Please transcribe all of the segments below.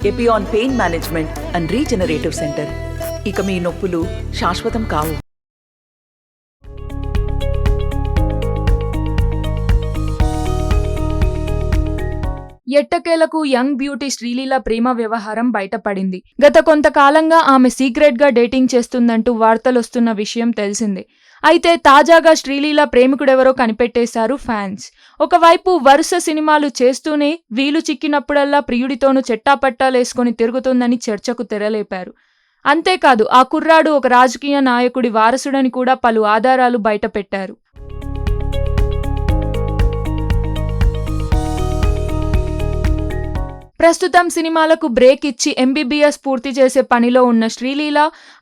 Epione pain management and regenerative centre. ఇక మీ నొప్పులు శాశ్వతం కావు. ఎట్టకేలకు యంగ్ బ్యూటీ శ్రీలీల ప్రేమ వ్యవహారం బయటపడింది. గత కొంతకాలంగా ఆమె సీక్రెట్ గా డేటింగ్ చేస్తుందంటూ వార్తలొస్తున్న విషయం తెలిసిందే. అయితే తాజాగా శ్రీలీల ప్రేమికుడెవరో కనిపెట్టేశారు ఫ్యాన్స్. ఒకవైపు వరుస సినిమాలు చేస్తూనే వీలు చిక్కినప్పుడల్లా ప్రియుడితోనూ చెట్టాపట్టాలేసుకొని తిరుగుతుందని చర్చకు తెరలేపారు. అంతేకాదు ఆ కుర్రాడు ఒక రాజకీయ నాయకుడి వారసుడని కూడా పలు ఆధారాలు బయటపెట్టారు. ప్రస్తుతం సినిమాలకు బ్రేక్ ఇచ్చి ఎంబీబీఎస్ పూర్తి చేసే పనిలో ఉన్న శ్రీలీల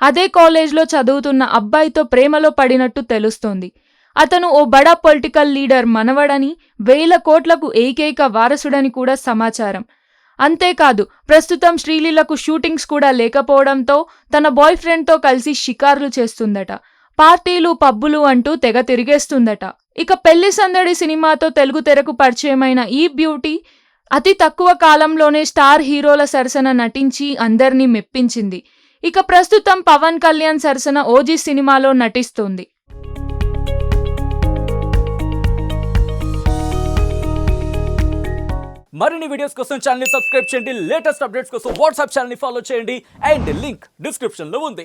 అదే కాలేజ్లో చదువుతున్న అబ్బాయితో ప్రేమలో పడినట్టు తెలుస్తోంది. అతను ఓ బడా పొలిటికల్ లీడర్ మనవడని, 1000 కోట్లకు ఏకైక వారసుడని కూడా సమాచారం. అంతేకాదు ప్రస్తుతం శ్రీలీలకు షూటింగ్స్ కూడా లేకపోవడంతో తన బాయ్ ఫ్రెండ్తో కలిసి షికార్లు చేస్తుందట. పార్టీలు పబ్బులు అంటూ తెగ తిరిగేస్తుందట. ఇక పెళ్లి సందడి సినిమాతో తెలుగు తెరకు పరిచయమైన ఈ బ్యూటీ అతి తక్కువ కాలంలోనే స్టార్ హీరోల సరసన నటించి అందర్నీ మెప్పించింది. ఇక ప్రస్తుతం పవన్ కళ్యాణ్ సరసన ఓజీ సినిమాలో నటిస్తోంది. మరిన్ని వీడియోస్ కోసం ఛానల్ ని సబ్స్క్రైబ్ చేయండి. లేటెస్ట్ అప్డేట్స్ కోసం వాట్సాప్ ఛానల్ ని ఫాలో చేయండి. అండ్ లింక్ డిస్క్రిప్షన్ లో ఉంది.